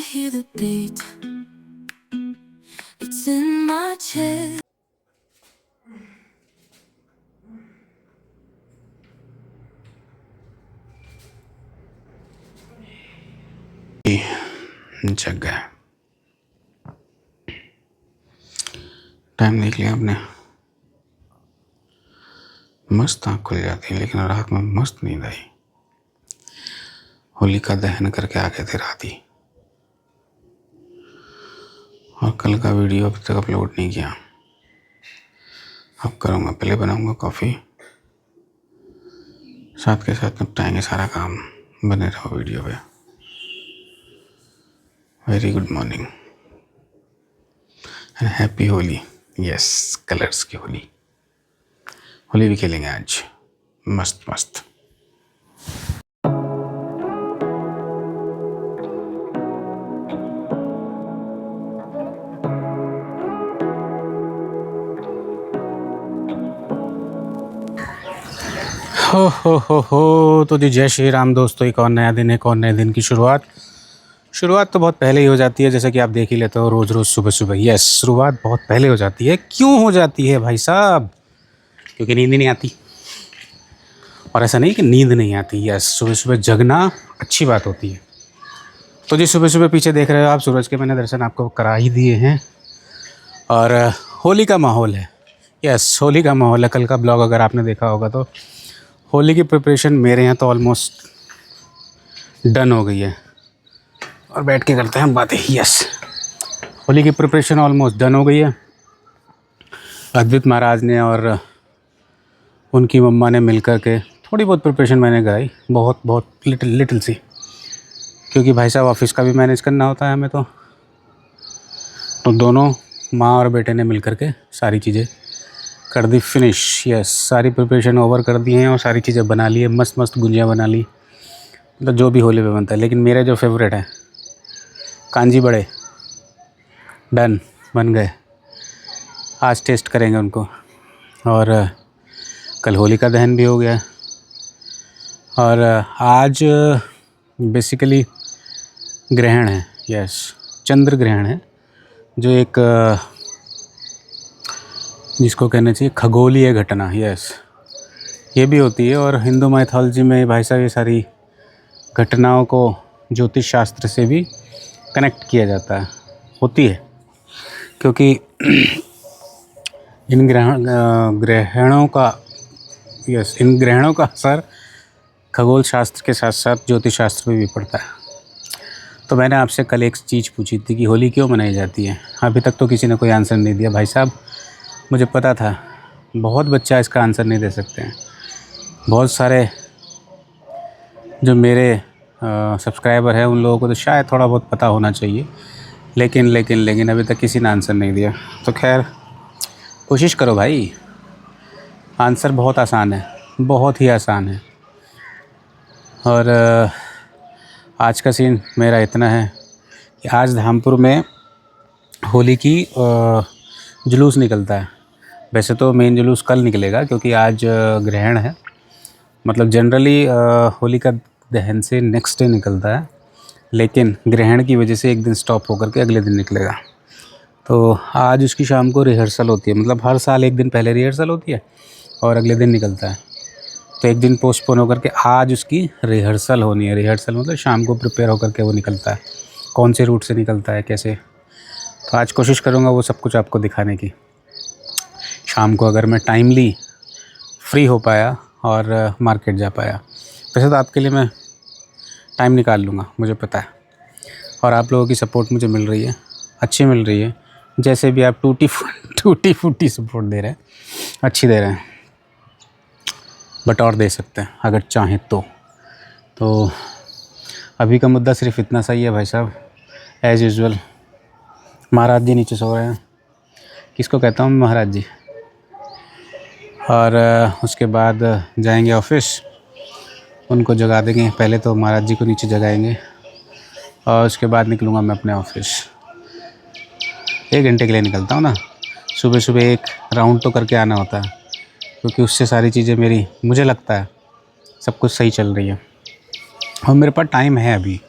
hear the beat. It's in my chest. जग गया। Time देख लिया आपने? मस्त आँख खुल जाती है, लेकिन रात में मस्त नींद आई। होलिका दहन करके आ गए थे रात ही, और कल का वीडियो अभी तक अपलोड नहीं किया। अब करूँगा, पहले बनाऊँगा कॉफ़ी, साथ के साथ निपटाएंगे सारा काम। बने रहो वीडियो पे। Very good morning and happy Holi. Yes, colours की होली। होली भी खेलेंगे आज, मस्त मस्त। हो तो जी, जय श्री राम दोस्तों। एक और नया दिन, एक और नए दिन की शुरुआत तो बहुत पहले ही हो जाती है, जैसा कि आप देख ही लेते हो रोज़ रोज़ सुबह सुबह। यस, शुरुआत बहुत पहले हो जाती है। क्यों हो जाती है भाई साहब? क्योंकि नींद नहीं आती। और ऐसा नहीं कि नींद नहीं आती, यस, सुबह सुबह जगना अच्छी बात होती है। तो जी, सुबह सुबह पीछे देख रहे हो आप, सूरज के मैंने दर्शन आपको करा ही दिए हैं। और होली का माहौल है। यस, होली का माहौल है। कल का ब्लॉग अगर आपने देखा होगा तो होली की प्रिपरेशन मेरे यहाँ तो ऑलमोस्ट डन हो गई है। और बैठ के करते हैं बातें। यस, होली की प्रिपरेशन ऑलमोस्ट डन हो गई है। अद्वित महाराज ने और उनकी मम्मा ने मिल कर के थोड़ी बहुत प्रिपरेशन मैंने कराई, बहुत लिटिल सी, क्योंकि भाई साहब ऑफिस का भी मैनेज करना होता है हमें। तो दोनों माँ और बेटे ने मिल कर के सारी चीज़ें कर दी फिनिश। यस, सारी प्रिपरेशन ओवर कर दी हैं और सारी चीज़ें बना ली है। मस्त मस्त गुंजियाँ बना ली, मतलब जो भी होली पे बनता है। लेकिन मेरे जो फेवरेट है कांजी बड़े, डन, बन गए। आज टेस्ट करेंगे उनको। और कल होलिका दहन भी हो गया। और आज बेसिकली ग्रहण है। यस, चंद्र ग्रहण है, जो एक जिसको कहना चाहिए खगोलीय घटना। यस, ये भी होती है। और हिंदू माइथोलॉजी में भाई साहब ये सारी घटनाओं को ज्योतिष शास्त्र से भी कनेक्ट किया जाता है, होती है। क्योंकि इन ग्रहणों का असर खगोल शास्त्र के साथ साथ ज्योतिष शास्त्र में भी पड़ता है। तो मैंने आपसे कल एक चीज़ पूछी थी कि होली क्यों मनाई जाती है। अभी तक तो किसी ने कोई आंसर नहीं दिया भाई साहब। मुझे पता था बहुत बच्चा इसका आंसर नहीं दे सकते हैं। बहुत सारे जो मेरे सब्सक्राइबर हैं उन लोगों को तो शायद थोड़ा बहुत पता होना चाहिए, लेकिन अभी तक किसी ने आंसर नहीं दिया। तो खैर, कोशिश करो भाई। आंसर बहुत आसान है, बहुत ही आसान है। और आज का सीन मेरा इतना है कि आज धामपुर में होली की जुलूस निकलता है। वैसे तो मेन जुलूस कल निकलेगा, क्योंकि आज ग्रहण है। मतलब जनरली होली का दहन से नेक्स्ट डे निकलता है, लेकिन ग्रहण की वजह से एक दिन स्टॉप होकर के अगले दिन निकलेगा। तो आज उसकी शाम को रिहर्सल होती है। मतलब हर साल एक दिन पहले रिहर्सल होती है और अगले दिन निकलता है। तो एक दिन पोस्टपोन होकर के आज उसकी रिहर्सल होनी है। रिहर्सल मतलब शाम को प्रिपेयर होकर के वो निकलता है, कौन से रूट से निकलता है, कैसे। तो आज कोशिश करूँगा वो सब कुछ आपको दिखाने की। शाम को अगर मैं टाइमली फ्री हो पाया और मार्केट जा पाया। वैसे तो आपके लिए मैं टाइम निकाल लूँगा, मुझे पता है। और आप लोगों की सपोर्ट मुझे मिल रही है, अच्छी मिल रही है। जैसे भी आप टूटी फूटी सपोर्ट दे रहे हैं, अच्छी दे रहे हैं, बट और दे सकते हैं अगर चाहें तो अभी का मुद्दा सिर्फ इतना सही है भाई साहब। एज़ यूजुअल महाराज जी नीचे सो रहे हैं। किसको कहता हूँ महाराज जी। और उसके बाद जाएंगे ऑफिस, उनको जगा देंगे। पहले तो महाराज जी को नीचे जगाएंगे और उसके बाद निकलूँगा मैं अपने ऑफिस। 1 घंटे के लिए निकलता हूँ ना। सुबह सुबह एक राउंड तो करके आना होता है, क्योंकि उससे सारी चीज़ें मेरी, मुझे लगता है सब कुछ सही चल रही है। और मेरे पास टाइम है अभी,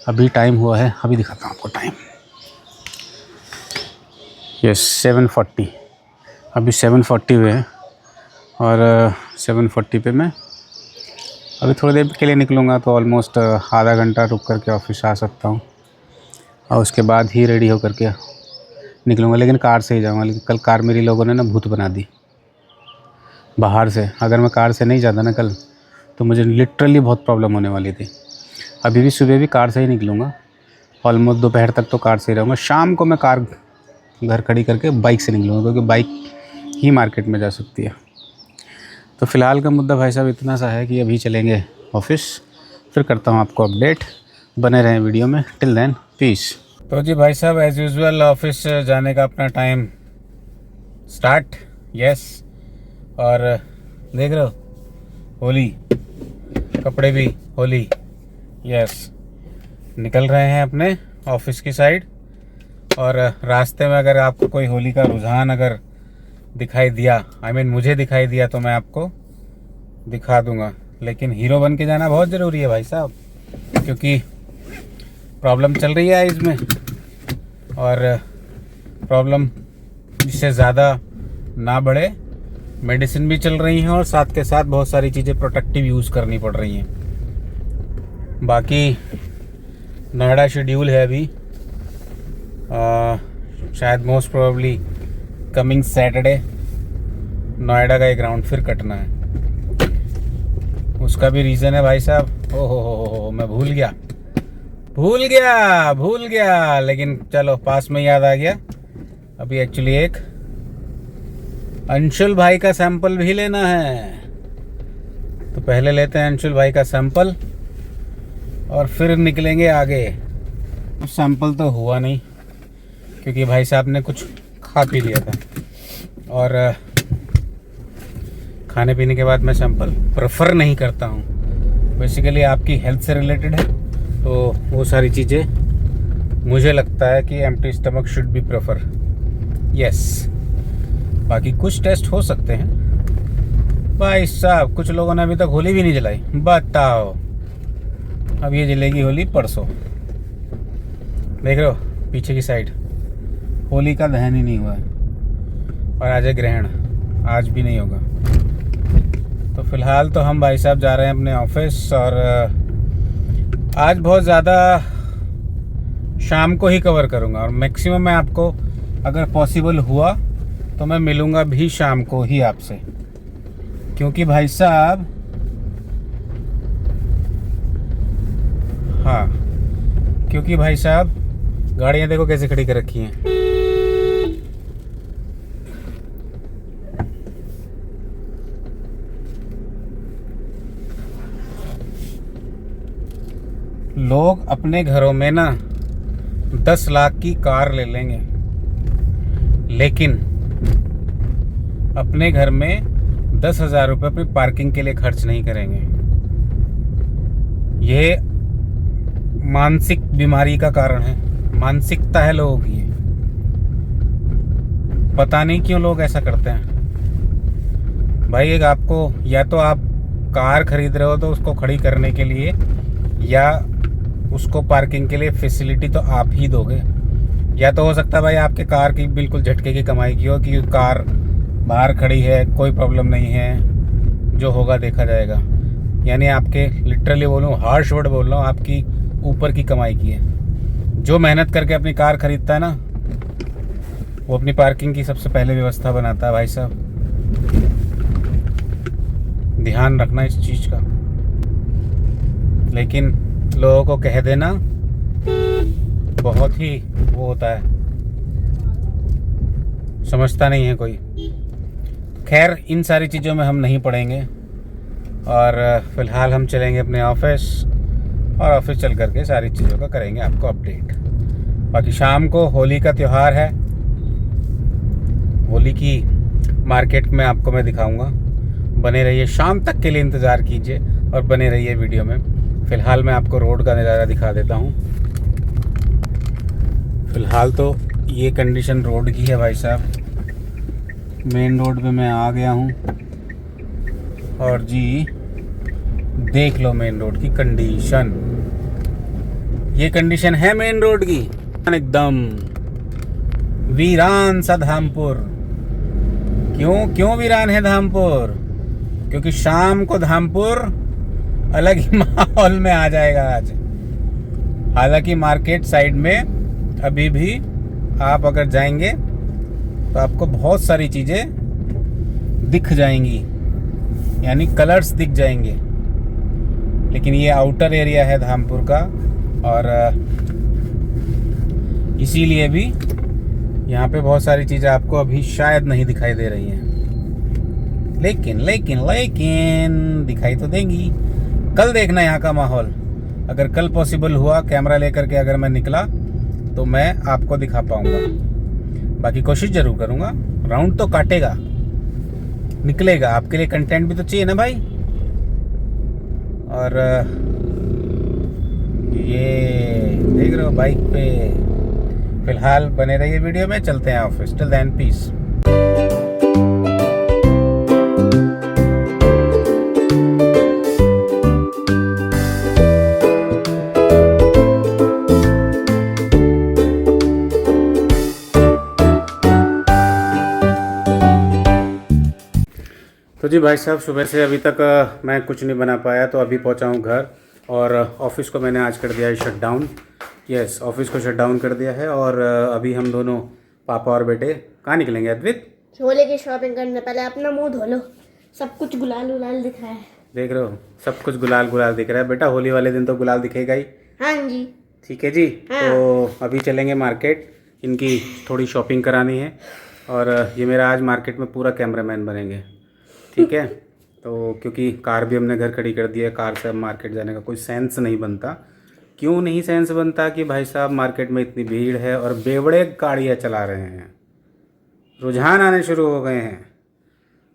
अभी टाइम हुआ है, अभी दिखाता हूँ आपको टाइम। यस 7:40, अभी 7:40 हुए हैं और 7:40 पे मैं अभी थोड़ी देर के लिए निकलूँगा, तो ऑलमोस्ट आधा घंटा रुक करके ऑफिस आ सकता हूँ और उसके बाद ही रेडी हो करके निकलूँगा। लेकिन कार से ही जाऊँगा, लेकिन कल कार मेरी लोगों ने ना भूत बना दी बाहर से। अगर मैं कार से नहीं जाता ना कल, तो मुझे लिटरली बहुत प्रॉब्लम होने वाली थी। अभी भी सुबह भी कार से ही निकलूँगा, ऑलमोस्ट दोपहर तक तो कार से ही रहूँगा। शाम को मैं कार घर खड़ी करके बाइक से निकलूँगा, क्योंकि बाइक ही मार्केट में जा सकती है। तो फ़िलहाल का मुद्दा भाई साहब इतना सा है कि अभी चलेंगे ऑफिस, फिर करता हूँ आपको अपडेट। बने रहें वीडियो में, टिल देन पीस। तो जी भाई साहब एज़ यूजुअल ऑफिस जाने का अपना टाइम स्टार्ट। यस, और देख रहे हो होली, कपड़े भी होली। यस, निकल रहे हैं अपने ऑफिस की साइड। और रास्ते में अगर आपको कोई होली का रुझान अगर दिखाई दिया, मुझे दिखाई दिया, तो मैं आपको दिखा दूंगा। लेकिन हीरो बन के जाना बहुत ज़रूरी है भाई साहब, क्योंकि प्रॉब्लम चल रही है आइज़ में, और प्रॉब्लम जिससे ज़्यादा ना बढ़े, मेडिसिन भी चल रही हैं और साथ के साथ बहुत सारी चीज़ें प्रोटेक्टिव यूज़ करनी पड़ रही हैं। बाकी नोएडा शेड्यूल है अभी, शायद most probably coming Saturday Noida का एक राउंड फिर कटना है। उसका भी रीज़न है भाई साहब, ओहो मैं भूल गया, लेकिन चलो पास में याद आ गया। अभी एक्चुअली एक अंशुल भाई का सैंपल भी लेना है, तो पहले लेते हैं अंशुल भाई का सैंपल और फिर निकलेंगे आगे। सैंपल तो हुआ नहीं, क्योंकि भाई साहब ने कुछ खा पी लिया था, और खाने पीने के बाद मैं सैंपल प्रेफर नहीं करता हूँ। बेसिकली आपकी हेल्थ से रिलेटेड है, तो वो सारी चीज़ें मुझे लगता है कि empty stomach should be prefer. Yes, बाकी कुछ टेस्ट हो सकते हैं भाई साहब। कुछ लोगों ने अभी तक होली भी नहीं जलाई, बताओ। अब ये जलेगी होली परसों। देख रहे हो पीछे की साइड, होली का दहन ही नहीं हुआ है, और आज है ग्रहण, आज भी नहीं होगा। तो फिलहाल तो हम भाई साहब जा रहे हैं अपने ऑफिस, और आज बहुत ज़्यादा शाम को ही कवर करूँगा, और मैक्सिमम मैं आपको अगर पॉसिबल हुआ तो मैं मिलूँगा भी शाम को ही आपसे, क्योंकि भाई साहब क्योंकि भाई साहब गाड़ियाँ देखो कैसे खड़ी कर रखी हैं। लोग अपने घरों में ना 10 लाख की कार ले लेंगे, लेकिन अपने घर में 10,000 रुपये अपनी पार्किंग के लिए खर्च नहीं करेंगे। ये मानसिक बीमारी का कारण है, मानसिकता है लोगों की। पता नहीं क्यों लोग ऐसा करते हैं भाई। एक आपको, या तो आप कार खरीद रहे हो तो उसको खड़ी करने के लिए या उसको पार्किंग के लिए फैसिलिटी तो आप ही दोगे, या तो हो सकता है भाई आपके कार की बिल्कुल झटके की कमाई की हो कि कार बाहर खड़ी है, कोई प्रॉब्लम नहीं है, जो होगा देखा जाएगा। यानी आपके लिटरली बोलूँ, हार्श वर्ड बोल रहा हूँ, आपकी ऊपर की कमाई की है। जो मेहनत करके अपनी कार खरीदता है ना, वो अपनी पार्किंग की सबसे पहले व्यवस्था बनाता है भाई साहब। ध्यान रखना इस चीज़ का। लेकिन लोगों को कह देना बहुत ही वो होता है, समझता नहीं है कोई। खैर, इन सारी चीज़ों में हम नहीं पड़ेंगे, और फ़िलहाल हम चलेंगे अपने ऑफिस, और ऑफिस चल करके सारी चीज़ों का करेंगे आपको अपडेट। बाकी शाम को होली का त्यौहार है, होली की मार्केट में आपको मैं दिखाऊंगा। बने रहिए, शाम तक के लिए इंतज़ार कीजिए और बने रहिए वीडियो में। फ़िलहाल मैं आपको रोड का नज़ारा दिखा देता हूँ। फ़िलहाल तो ये कंडीशन रोड की है भाई साहब। मेन रोड पे मैं आ गया हूँ, और जी देख लो मेन रोड की कंडीशन। ये कंडीशन है मेन रोड की, एकदम वीरान सा धामपुर। क्यों वीरान है धामपुर? क्योंकि शाम को धामपुर अलग ही माहौल में आ जाएगा आज। हालांकि मार्केट साइड में अभी भी आप अगर जाएंगे तो आपको बहुत सारी चीज़ें दिख जाएंगी, यानी कलर्स दिख जाएंगे। लेकिन ये आउटर एरिया है धामपुर का, और इसीलिए भी यहाँ पे बहुत सारी चीज़ें आपको अभी शायद नहीं दिखाई दे रही हैं, लेकिन दिखाई तो देंगी। कल देखना यहाँ का माहौल। अगर कल पॉसिबल हुआ कैमरा लेकर के अगर मैं निकला तो मैं आपको दिखा पाऊँगा। बाकी कोशिश ज़रूर करूँगा, राउंड तो काटेगा, निकलेगा। आपके लिए कंटेंट भी तो चाहिए ना भाई। और ये देख रहे हो बाइक पे। फिलहाल बने रहिए वीडियो में, चलते हैं ऑफिस। Till then peace. तो जी भाई साहब, सुबह से अभी तक मैं कुछ नहीं बना पाया, तो अभी पहुंचा हूं घर। और ऑफिस को मैंने आज कर दिया है शट डाउन। यस, ऑफिस को शट डाउन कर दिया है। और अभी हम दोनों पापा और बेटे कहाँ निकलेंगे अद्वित? छोले की शॉपिंग करने। पहले अपना मुंह धो लो, सब कुछ गुलाल उलाल दिख रहा है। देख रहे हो, सब कुछ गुलाल गुलाल दिख रहा है। बेटा होली वाले दिन तो गुलाल दिखेगा ही। हाँ जी, ठीक है जी। हाँ। तो अभी चलेंगे मार्केट, इनकी थोड़ी शॉपिंग करानी है। और ये मेरा आज मार्केट में पूरा कैमरामैन बनेंगे, ठीक है। तो क्योंकि कार भी हमने घर खड़ी कर दी है, कार से अब मार्केट जाने का कोई सेंस नहीं बनता। क्यों नहीं सेंस बनता? कि भाई साहब मार्केट में इतनी भीड़ है और बेवड़े गाड़ियाँ चला रहे हैं, रुझान आने शुरू हो गए हैं।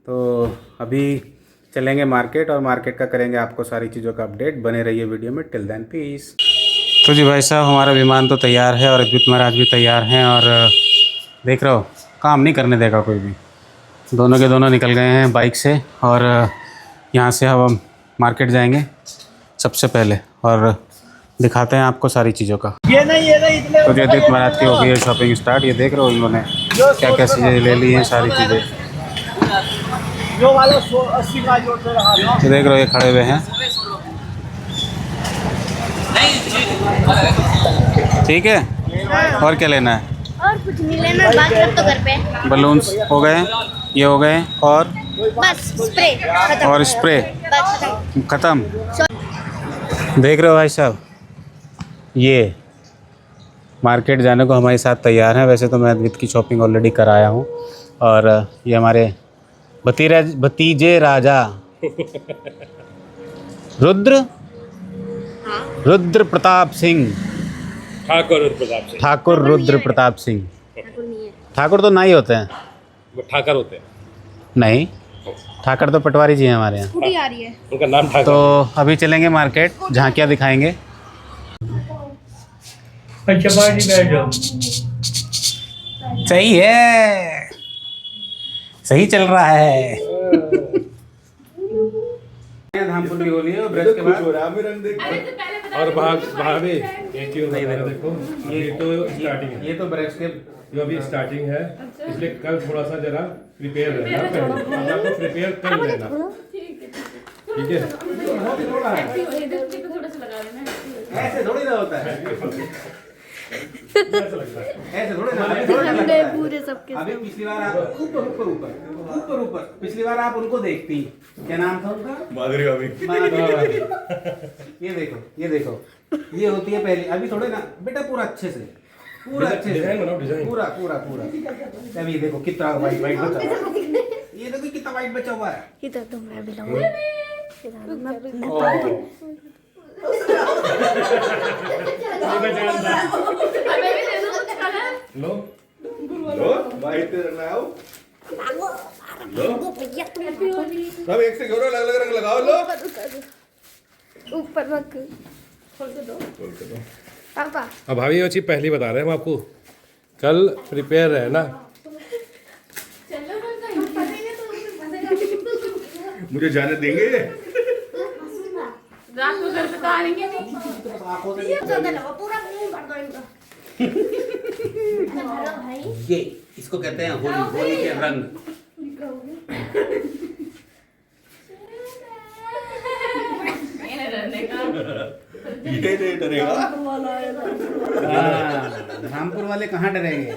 तो अभी चलेंगे मार्केट और मार्केट का करेंगे आपको सारी चीज़ों का अपडेट। बने रहिए वीडियो में। Till then peace. तो जी भाई साहब, हमारा विमान तो तैयार है और अद्वित महाराज भी तैयार हैं। और देख रहे हो, काम नहीं करने देगा कोई भी। दोनों के दोनों निकल गए हैं बाइक से। और यहाँ से अब हम मार्केट जाएंगे सबसे पहले और दिखाते हैं आपको सारी चीज़ों का। तो जी अद्वित महाराज की हो गई है शॉपिंग स्टार्ट। ये देख रहे हो इन्होंने क्या क्या चीज़ें ले ली हैं, सारी चीज़ें। ये देख रहे हो, ये खड़े हुए हैं। ठीक है, और क्या लेना है? और कुछ नहीं लेना, बात कर तो घर पे। बलून्स हो गए, ये हो गए, और बस स्प्रे खत्म। और स्प्रे बस ख़त्म। देख रहे हो भाई साहब, ये मार्केट जाने को हमारे साथ तैयार हैं। वैसे तो मैं अद्वित की शॉपिंग ऑलरेडी कराया हूँ। और ये हमारे भतीजे राजा रुद्र प्रताप सिंह, ठाकुर रुद्र प्रताप सिंह। ठाकुर तो नहीं होते हैं, वो ठाकर होते हैं। नहीं, ठाकर तो पटवारी जी हैं हमारे यहाँ। स्कूटी आ रही है, उनका नाम ठाकर। तो अभी चलेंगे मार्केट, झांकियाँ दिखाएंगे। सही है, सही चल रहा है। धामपुर की होली है और ब्रश के बाद और वहाँ भी एक चीज नहीं देखो, ये तो स्टार्टिंग है। ये तो ब्रश के जो अभी स्टार्टिंग है, इसलिए कल थोड़ा सा जरा प्रिपेयर रहना, आपको प्रिपेयर कर लेना। ठीक है, ऐसे थोड़ी ना होता है, ऐसे थोड़ी ना। पूरे सबके अभी पिछली बार आप ऊपर पिछली बार आप उनको देखती, क्या नाम था उनका? माधुरी भाभी। ये देखो, ये होती है पहले। अभी थोड़े ना बेटा, पूरा अच्छे से, पूरा अच्छे से डिजाइन बनाओ, डिजाइन पूरा। अब ये देखो कितना वाइट बचा हुआ है। ये देखो कितना वाइट बचा हुआ है। इधर तो मैं भी लाऊंगा। लो वाइट लगाओ, सब एक से अलग अलग रंग लगाओ। लो ऊपर रख, खोल के दो पापा। अब भाभी ये चीज पहली बता रहे हैं हम आपको, कल प्रिपेयर रहना। मुझे जाने देंगे? रात को घर पे तो आएंगे नहीं। दो इनको धरो भाई ये इसको कहते हैं होली, होली के रंग। ये नहीं डरेगा। रामपुर वाले कहाँ डरेंगे।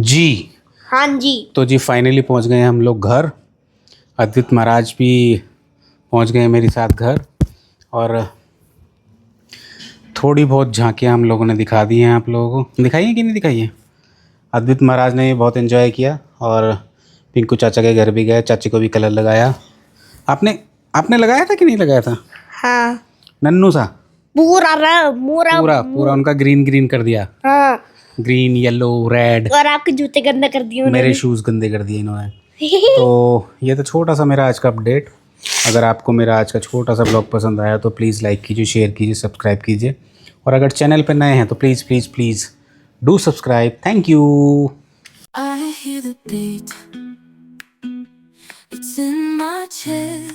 जी हाँ जी तो जी फाइनली पहुंच गए हम लोग घर। अद्वित महाराज भी पहुंच गए मेरे साथ घर, और थोड़ी बहुत झांकियां हम लोगों ने दिखा दी हैं आप लोगों को। दिखाई है कि नहीं दिखाई है? अद्वित महाराज ने बहुत एंजॉय किया, और पिंकू चाचा के घर भी गए, चाची को भी कलर लगाया। आपने लगाया था कि नहीं लगाया था? हाँ नन्नू सा पूरा पूरा उनका ग्रीन कर दिया। हाँ ग्रीन, येलो, रेड। और आपके जूते गंदा कर दिए मेरे शूज़ गंदे कर दिए इन्होंने। तो ये तो छोटा सा मेरा आज का अपडेट। अगर आपको मेरा आज का छोटा सा ब्लॉग पसंद आया तो प्लीज़ लाइक कीजिए, शेयर कीजिए, सब्सक्राइब कीजिए, और अगर चैनल पर नए हैं तो please please please do subscribe. Thank you. I hear the beat. It's in my chest.